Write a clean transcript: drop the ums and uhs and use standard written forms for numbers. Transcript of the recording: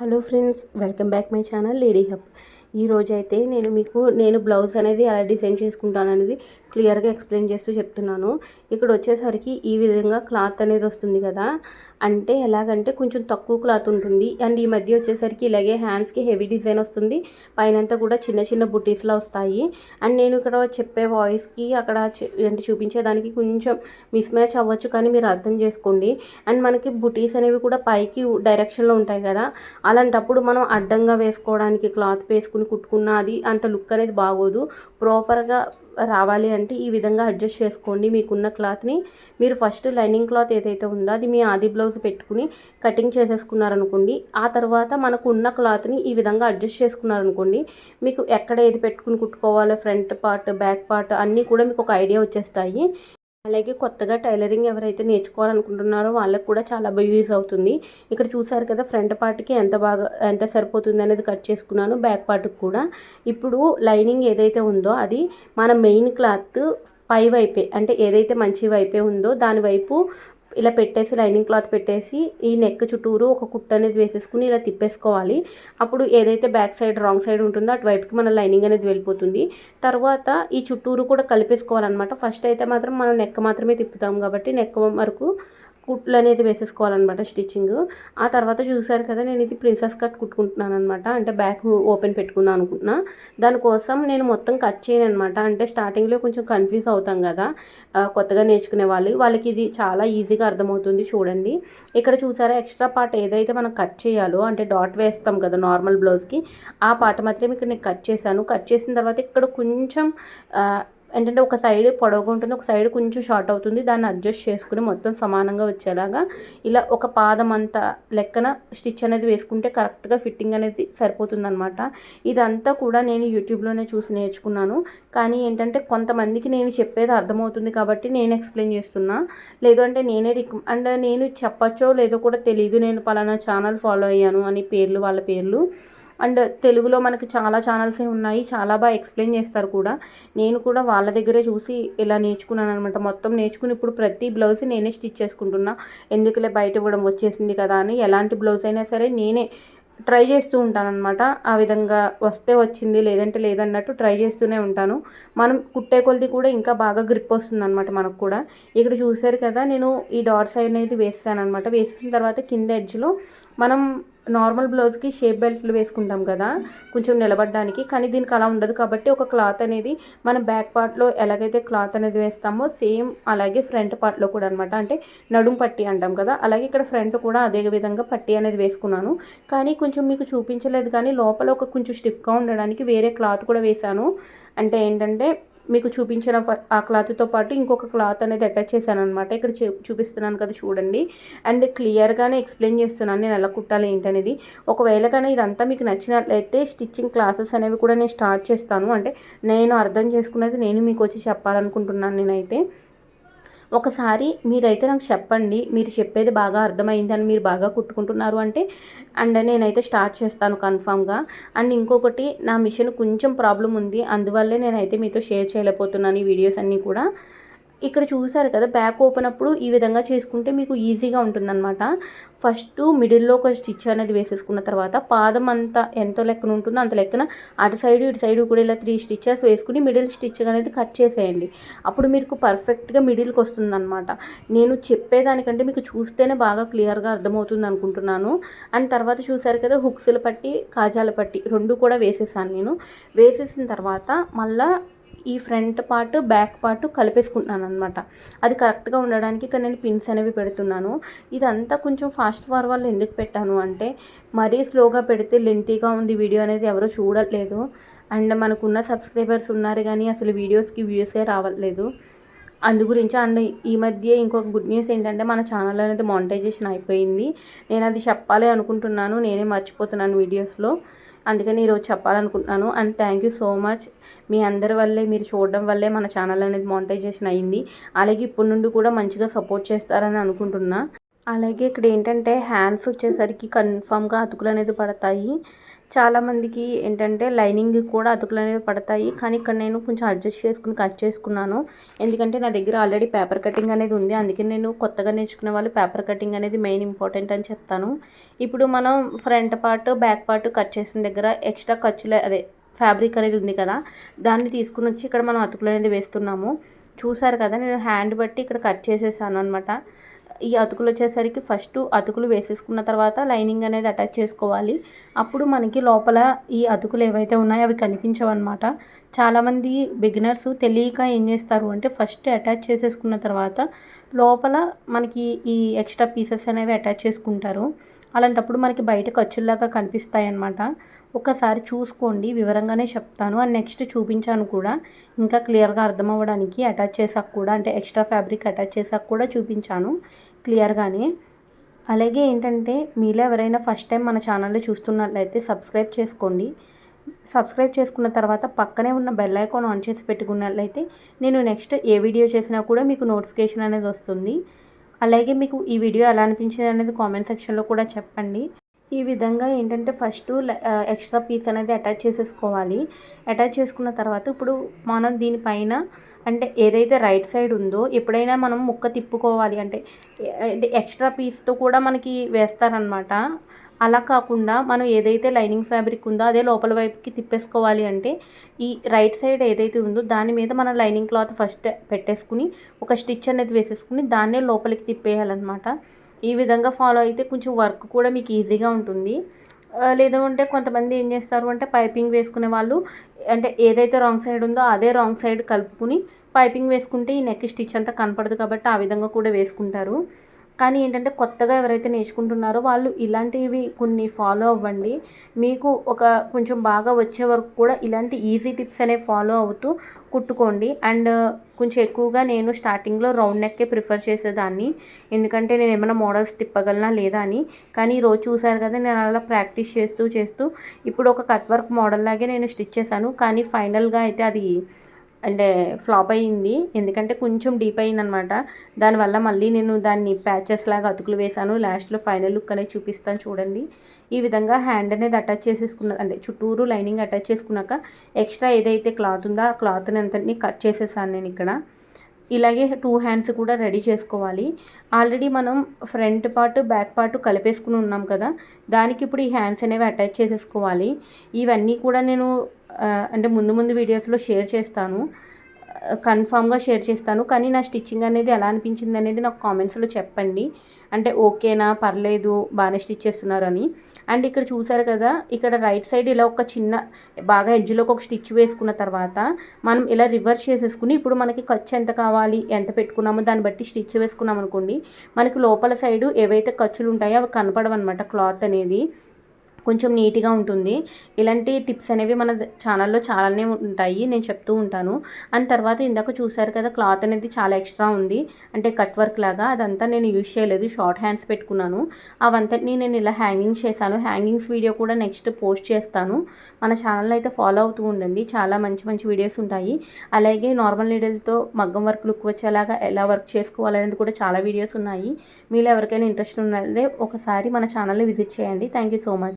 Hello friends, welcome back my channel lady hub. ఈరోజైతే నేను blouse అనేది ఎలా డిజైన్ చేసుకుంటాను అనేది క్లియర్గా ఎక్స్ప్లెయిన్ చేస్తూ చెప్తున్నాను. ఇక్కడ వచ్చేసరికి ఈ విధంగా క్లాత్ అనేది వస్తుంది కదా, అంటే ఎలాగంటే కొంచెం తక్కువ క్లాత్ ఉంటుంది. అండ్ ఈ మధ్య వచ్చేసరికి ఇలాగే హ్యాండ్స్కి హెవీ డిజైన్ వస్తుంది, పైనంతా కూడా చిన్న చిన్న బుటీస్లా వస్తాయి. అండ్ నేను ఇక్కడ చెప్పే వాయిస్కి అక్కడ అంటే చూపించేదానికి కొంచెం మిస్ మ్యాచ్ అవ్వచ్చు, కానీ మీరు అర్థం చేసుకోండి. అండ్ మనకి బుటీస్ అనేవి కూడా పైకి డైరెక్షన్లో ఉంటాయి కదా, అలాంటప్పుడు మనం అడ్డంగా వేసుకోవడానికి క్లాత్ వేసుకుని కుట్టుకున్న అది అంత లుక్ అనేది బాగోదు. ప్రాపర్గా రావాలి అంటే ఈ విధంగా అడ్జస్ట్ చేసుకోండి. మీకున్న క్లాత్ని మీరు ఫస్ట్ లైనింగ్ క్లాత్ ఏదైతే ఉందో అది మీ ఆది బ్లౌజ్ పెట్టుకుని కటింగ్ చేసేసుకున్నారనుకోండి. ఆ తర్వాత మనకు ఉన్న క్లాత్ని ఈ విధంగా అడ్జస్ట్ చేసుకున్నారనుకోండి, మీకు ఎక్కడ ఏది పెట్టుకుని కుట్టుకోవాలో ఫ్రంట్ పార్ట్ బ్యాక్ పార్ట్ అన్నీ కూడా మీకు ఒక ఐడియా వచ్చేస్తాయి. అలాగే కొత్తగా టైలరింగ్ ఎవరైతే నేర్చుకోవాలనుకుంటున్నారో వాళ్ళకి కూడా చాలా బాగా యూజ్ అవుతుంది. ఇక్కడ చూసారు కదా, ఫ్రంట్ పార్ట్కి ఎంత సరిపోతుంది అనేది కట్ చేసుకున్నాను, బ్యాక్ పార్ట్కి కూడా. ఇప్పుడు లైనింగ్ ఏదైతే ఉందో అది మన మెయిన్ క్లాత్ పై వైపే, అంటే ఏదైతే మంచి వైపే ఉందో దాని వైపు ఇలా పెట్టేసి లైనింగ్ క్లాత్ పెట్టేసి ఈ నెక్ చుట్టూరు ఒక కుట్టు అనేది వేసేసుకుని ఇలా తిప్పేసుకోవాలి. అప్పుడు ఏదైతే బ్యాక్ సైడ్ రాంగ్ సైడ్ ఉంటుందో అటువైపుకి మన లైనింగ్ అనేది వెళ్ళిపోతుంది. తర్వాత ఈ చుట్టూరు కూడా కలిపేసుకోవాలన్నమాట. ఫస్ట్ అయితే మాత్రం మనం నెక్ మాత్రమే తిప్పుతాం కాబట్టి నెక్ వరకు కుట్లు అనేది వేసేసుకోవాలన్నమాట స్టిచ్చింగ్. ఆ తర్వాత చూసారు కదా, నేను ఇది ప్రిన్సెస్ కట్ కుట్టుకుంటున్నాను అనమాట. అంటే బ్యాక్ ఓపెన్ పెట్టుకుందాం అనుకుంటున్నా. దానికోసం నేను మొత్తం కట్ చేయను అనమాట. అంటే స్టార్టింగ్లో కొంచెం కన్ఫ్యూజ్ అవుతాం కదా కొత్తగా నేర్చుకునే వాళ్ళకి ఇది చాలా ఈజీగా అర్థమవుతుంది. చూడండి, ఇక్కడ చూసారా, ఎక్స్ట్రా పార్ట్ ఏదైతే మనం కట్ చేయాలో, అంటే డాట్ వేస్తాం కదా నార్మల్ బ్లౌజ్కి, ఆ పార్ట్ మాత్రం ఇక్కడ నేను కట్ చేశాను. కట్ చేసిన తర్వాత ఇక్కడ కొంచెం ఏంటంటే ఒక సైడ్ పొడవుగా ఉంటుంది, ఒక సైడ్ కొంచెం షార్ట్ అవుతుంది. దాన్ని అడ్జస్ట్ చేసుకుని మొత్తం సమానంగా వచ్చేలాగా ఇలా ఒక పాదం అంత లెక్కన స్టిచ్ అనేది వేసుకుంటే కరెక్ట్గా ఫిట్టింగ్ అనేది సరిపోతుంది అనమాట. ఇదంతా కూడా నేను యూట్యూబ్లోనే చూసి నేర్చుకున్నాను. కానీ ఏంటంటే కొంతమందికి నేను చెప్పేది అర్థమవుతుంది కాబట్టి నేను ఎక్స్ప్లెయిన్ చేస్తున్నా. లేదు అంటే అండ్ నేను చెప్పచ్చో లేదో కూడా తెలియదు, నేను పలానా ఛానల్ ఫాలో అయ్యాను అని వాళ్ళ పేర్లు. అండ్ తెలుగులో మనకి చాలా ఛానల్సే ఉన్నాయి, చాలా బాగా ఎక్స్ప్లెయిన్ చేస్తారు కూడా. నేను కూడా వాళ్ళ దగ్గరే చూసి ఇలా నేర్చుకున్నాను అనమాట. మొత్తం నేర్చుకుని ఇప్పుడు ప్రతి బ్లౌజ్ నేనే స్టిచ్ చేసుకుంటున్నా. ఎందుకులే బయట ఇవ్వడం, వచ్చేసింది కదా అని. ఎలాంటి బ్లౌజ్ అయినా సరే నేనే ట్రై చేస్తూ ఉంటానన్నమాట. ఆ విధంగా వస్తే వచ్చింది, లేదంటే లేదన్నట్టు ట్రై చేస్తూనే ఉంటాను. మనం కుట్టే కొలది కూడా ఇంకా బాగా గ్రిప్ వస్తుంది అనమాట మనకు కూడా. ఇక్కడ చూసారు కదా, నేను ఈ డాట్స్ అనేది వేసాను అనమాట. వేసిన తర్వాత కింద ఎడ్జ్లో మనం నార్మల్ బ్లౌజ్కి షేప్ బెల్ట్లు వేసుకుంటాం కదా కొంచెం నిలబడడానికి, కానీ దీనికి అలా ఉండదు కాబట్టి ఒక క్లాత్ అనేది మనం బ్యాక్ పార్ట్లో ఎలాగైతే క్లాత్ అనేది వేస్తామో సేమ్ అలాగే ఫ్రంట్ పార్ట్లో కూడా అనమాట. అంటే నడుం పట్టి అంటాం కదా, అలాగే ఇక్కడ ఫ్రంట్ కూడా అదే విధంగా పట్టి అనేది వేసుకున్నాను. కానీ కొంచెం మీకు చూపించలేదు, కానీ లోపల ఒక కొంచెం స్టిఫ్గా ఉండడానికి వేరే క్లాత్ కూడా వేశాను. అంటే ఏంటంటే మీకు చూపించిన ఆ క్లాత్తో పాటు ఇంకొక క్లాత్ అనేది అటాచ్ చేశాను అనమాట. ఇక్కడ చూపిస్తున్నాను కదా చూడండి. అండ్ క్లియర్గానే ఎక్స్ప్లెయిన్ చేస్తున్నాను నేను ఎలా కుట్టాలి ఏంటనేది. ఒకవేళ కానీ ఇదంతా మీకు నచ్చినట్లయితే స్టిచ్చింగ్ క్లాసెస్ అనేవి కూడా నేను స్టార్ట్ చేస్తాను. అంటే నేను అర్థం చేసుకున్నది నేను మీకు వచ్చి చెప్పాలనుకుంటున్నాను నేనైతే. ఒకసారి మీరైతే నాకు చెప్పండి, మీరు చెప్పేది బాగా అర్థమైందని, మీరు బాగా కుట్టుకుంటున్నారు అంటే, అండ్ నేనైతే స్టార్ట్ చేస్తాను కన్ఫామ్గా. అండ్ ఇంకొకటి, నా మిషన్ కొంచెం ప్రాబ్లం ఉంది, అందువల్లే నేనైతే మీతో షేర్ చేయలేకపోతున్నాను ఈ వీడియోస్ అన్నీ కూడా. ఇక్కడ చూసారు కదా, బ్యాక్ ఓపెన్ అప్పుడు ఈ విధంగా చేసుకుంటే మీకు ఈజీగా ఉంటుందన్నమాట. ఫస్ట్ మిడిల్లో ఒక స్టిచ్ అనేది వేసేసుకున్న తర్వాత పాదం అంతా ఎంత లెక్కన ఉంటుందో అంత లెక్కన అటు సైడు ఇటు సైడు కూడా ఇలా 3 స్టిచెస్ వేసుకుని మిడిల్ స్టిచ్ అనేది కట్ చేసేయండి. అప్పుడు మీకు పర్ఫెక్ట్గా మిడిల్కి వస్తుందన్నమాట. నేను చెప్పేదానికంటే మీకు చూస్తేనే బాగా క్లియర్గా అర్థమవుతుంది అనుకుంటున్నాను. అండ్ తర్వాత చూసారు కదా, హుక్స్ల పట్టి కాజాల పట్టి 2 కూడా వేసేసాను నేను. వేసేసిన తర్వాత మళ్ళీ ఈ ఫ్రంట్ పార్ట్ బ్యాక్ పార్ట్ కలిపేసుకుంటున్నాను అనమాట. అది కరెక్ట్గా ఉండడానికి ఇక్కడ నేను పిన్స్ అనేవి పెడుతున్నాను. ఇదంతా కొంచెం ఫాస్ట్ ఫార్వర్డ్లో ఎందుకు పెట్టాను అంటే, మరీ స్లోగా పెడితే లెంతీగా ఉంది వీడియో అనేది ఎవరో చూడట్లేదు. అండ్ మనకున్న సబ్స్క్రైబర్స్ ఉన్నారు కానీ అసలు వీడియోస్కి వ్యూసే రావట్లేదు. అందు గురించి. అండ్ ఈ మధ్య ఇంకొక గుడ్ న్యూస్ ఏంటంటే, మన ఛానల్ అనేది మానిటైజేషన్ అయిపోయింది. నేను అది చెప్పాలి అనుకుంటున్నాను, నేనే మర్చిపోతున్నాను వీడియోస్లో. అందుకని ఈరోజు చెప్పాలనుకుంటున్నాను. And thank you so much. మీ అందరి వల్లే, మీరు చూడడం వల్లే మన ఛానల్ అనేది మానిటైజేషన్ అయ్యింది. అలాగే ఇప్పటి నుండి కూడా మంచిగా సపోర్ట్ చేస్తారని అనుకుంటున్నా. అలాగే ఇక్కడ ఏంటంటే హ్యాండ్స్ వచ్చేసరికి కన్ఫామ్గా అతుకులు అనేది పడతాయి. చాలామందికి ఏంటంటే లైనింగ్ కూడా అతుకులు అనేవి పడతాయి, కానీ ఇక్కడ నేను కొంచెం అడ్జస్ట్ చేసుకుని కట్ చేసుకున్నాను. ఎందుకంటే నా దగ్గర ఆల్రెడీ పేపర్ కటింగ్ అనేది ఉంది, అందుకే నేను కొత్తగా నేర్చుకునే వాళ్ళు పేపర్ కటింగ్ అనేది మెయిన్ ఇంపార్టెంట్ అని చెప్తాను. ఇప్పుడు మనం front part back part cut చేసిన దగ్గర ఎక్స్ట్రా ఖర్చులు అదే ఫ్యాబ్రిక్ అనేది ఉంది కదా, దాన్ని తీసుకుని వచ్చి ఇక్కడ మనం అతుకులు అనేది వేస్తున్నాము. చూసారు కదా, నేను హ్యాండ్ బట్టి ఇక్కడ కట్ చేసేసాను అనమాట. ఈ అతుకులు వచ్చేసరికి ఫస్ట్ అతుకులు వేసేసుకున్న తర్వాత లైనింగ్ అనేది అటాచ్ చేసుకోవాలి. అప్పుడు మనకి లోపల ఈ అతుకులు ఏవైతే ఉన్నాయో అవి కనిపించవన్నమాట. చాలామంది బిగినర్స్ తెలియక ఏం చేస్తారు అంటే ఫస్ట్ అటాచ్ చేసేసుకున్న తర్వాత లోపల మనకి ఈ ఎక్స్ట్రా పీసెస్ అనేవి అటాచ్ చేసుకుంటారు. అలాంటప్పుడు మనకి బయట ఖర్చుల్లాగా కనిపిస్తాయి అన్నమాట. ఒకసారి చూసుకోండి, వివరంగానే చెప్తాను అండ్ నెక్స్ట్ చూపించాను కూడా, ఇంకా క్లియర్గా అర్థం అవ్వడానికి. అటాచ్ చేసాక కూడా అంటే ఎక్స్ట్రా ఫ్యాబ్రిక్ అటాచ్ చేసాక కూడా చూపించాను క్లియర్గానే. అలాగే ఏంటంటే మీలో ఎవరైనా ఫస్ట్ టైం మన ఛానల్ని చూస్తున్నట్లయితే సబ్స్క్రైబ్ చేసుకోండి. సబ్స్క్రైబ్ చేసుకున్న తర్వాత పక్కనే ఉన్న బెల్ ఐకాన్ ఆన్ చేసి పెట్టుకున్నట్లయితే నేను నెక్స్ట్ ఏ వీడియో చేసినా కూడా మీకు నోటిఫికేషన్ అనేది వస్తుంది. అలాగే మీకు ఈ వీడియో ఎలా అనిపించింది అనేది కామెంట్ సెక్షన్లో కూడా చెప్పండి. ఈ విధంగా ఏంటంటే ఫస్ట్ ఎక్స్ట్రా పీస్ అనేది అటాచ్ చేసేసుకోవాలి. అటాచ్ చేసుకున్న తర్వాత ఇప్పుడు మనం దీనిపైన అంటే ఏదైతే రైట్ సైడ్ ఉందో ఎప్పుడైనా మనం ముక్క తిప్పుకోవాలి అంటే ఎక్స్ట్రా పీస్తో కూడా మనకి వేస్తారనమాట. అలా కాకుండా మనం ఏదైతే లైనింగ్ ఫ్యాబ్రిక్ ఉందో అదే లోపల వైపుకి తిప్పేసుకోవాలి. అంటే ఈ రైట్ సైడ్ ఏదైతే ఉందో దాని మీద మనం లైనింగ్ క్లాత్ ఫస్ట్ పెట్టేసుకుని ఒక స్టిచ్ అనేది వేసేసుకుని దాన్నే లోపలికి తిప్పేయాలన్నమాట. ఈ విధంగా ఫాలో అయితే కొంచెం వర్క్ కూడా మీకు ఈజీగా ఉంటుంది. లేదంటే కొంతమంది ఏం చేస్తారు అంటే పైపింగ్ వేసుకునే వాళ్ళు అంటే ఏదైతే రాంగ్ సైడ్ ఉందో అదే రాంగ్ సైడ్ కలుపుకుని పైపింగ్ వేసుకుంటే ఈ నెక్ స్టిచ్ అంతా కనపడదు కాబట్టి ఆ విధంగా కూడా వేసుకుంటారు. కానీ ఏంటంటే కొత్తగా ఎవరైతే నేర్చుకుంటున్నారో వాళ్ళు ఇలాంటివి కొన్ని ఫాలో అవ్వండి. మీకు ఒక కొంచెం బాగా వచ్చే వరకు కూడా ఇలాంటి ఈజీ టిప్స్ అనేవి ఫాలో అవుతూ కుట్టుకోండి. అండ్ కొంచెం ఎక్కువగా నేను స్టార్టింగ్లో రౌండ్ నెక్కే ప్రిఫర్ చేసేదాన్ని, ఎందుకంటే నేను ఏమైనా మోడల్స్ తిప్పగలనా లేదా అని. కానీ ఈరోజు చూసారు కదా, నేను అలా ప్రాక్టీస్ చేస్తూ ఇప్పుడు ఒక కట్ వర్క్ మోడల్ లాగే నేను స్టిచ్ చేశాను. కానీ ఫైనల్గా అయితే అది అంటే ఫ్లాప్ అయ్యింది, ఎందుకంటే కొంచెం డీప్ అయిందనమాట. దానివల్ల మళ్ళీ నేను దాన్ని ప్యాచెస్ లాగా అతుకులు వేశాను. లాస్ట్లో ఫైనల్ లుక్ అనేది చూపిస్తాను చూడండి. ఈ విధంగా హ్యాండ్ అనేది అటాచ్ చేసేసుకున్న అంటే చుట్టూరు లైనింగ్ అటాచ్ చేసుకున్నాక ఎక్స్ట్రా ఏదైతే క్లాత్ ఉందో ఆ క్లాత్ని అంతటిని కట్ చేసేసాను నేను ఇక్కడ. ఇలాగే 2 హ్యాండ్స్ కూడా రెడీ చేసుకోవాలి. ఆల్రెడీ మనం ఫ్రంట్ పార్ట్ బ్యాక్ పార్ట్ కలిపేసుకుని ఉన్నాం కదా, దానికి ఇప్పుడు ఈ హ్యాండ్స్ అనేవి అటాచ్ చేసేసుకోవాలి. ఇవన్నీ కూడా నేను అంటే ముందు వీడియోస్లో షేర్ చేస్తాను, కన్ఫామ్గా షేర్ చేస్తాను. కానీ నా స్టిచ్చింగ్ అనేది ఎలా అనిపించింది అనేది నాకు కామెంట్స్లో చెప్పండి. అంటే ఓకేనా, పర్లేదు, బాగానే స్టిచ్ చేస్తున్నారని. అండ్ ఇక్కడ చూసారు కదా, ఇక్కడ రైట్ సైడ్ ఇలా ఒక చిన్న బాగా ఎడ్జ్లోకి ఒక స్టిచ్ వేసుకున్న తర్వాత మనం ఇలా రివర్స్ చేసేసుకుని ఇప్పుడు మనకి ఖర్చు ఎంత కావాలి, ఎంత పెట్టుకున్నామో దాన్ని బట్టి స్టిచ్ వేసుకున్నాం అనుకోండి, మనకి లోపల సైడు ఏవైతే ఖర్చులు ఉంటాయో అవి కనపడవన్నమాట. క్లాత్ అనేది కొంచెం నీట్గా ఉంటుంది. ఇలాంటి టిప్స్ అనేవి మన ఛానల్లో చాలానే ఉంటాయి, నేను చెప్తూ ఉంటాను. అండ్ తర్వాత ఇందాక చూసారు కదా, క్లాత్ అనేది చాలా ఎక్స్ట్రా ఉంది అంటే కట్ వర్క్ లాగా, అదంతా నేను యూజ్ చేయలేదు, షార్ట్ హ్యాండ్స్ పెట్టుకున్నాను. అవంతటిని నేను ఇలా హ్యాంగింగ్స్ చేశాను. హ్యాంగింగ్స్ వీడియో కూడా నెక్స్ట్ పోస్ట్ చేస్తాను. మన ఛానల్లో అయితే ఫాలో అవుతూ ఉండండి, చాలా మంచి వీడియోస్ ఉంటాయి. అలాగే నార్మల్ నీడిల్తో మగ్గం వర్క్ లుక్ వచ్చేలాగా ఎలా వర్క్ చేసుకోవాలనేది కూడా చాలా వీడియోస్ ఉన్నాయి. మీలో ఎవరికైనా ఇంట్రెస్ట్ ఉన్నదే ఒకసారి మన ఛానల్ని విజిట్ చేయండి. Thank you so much.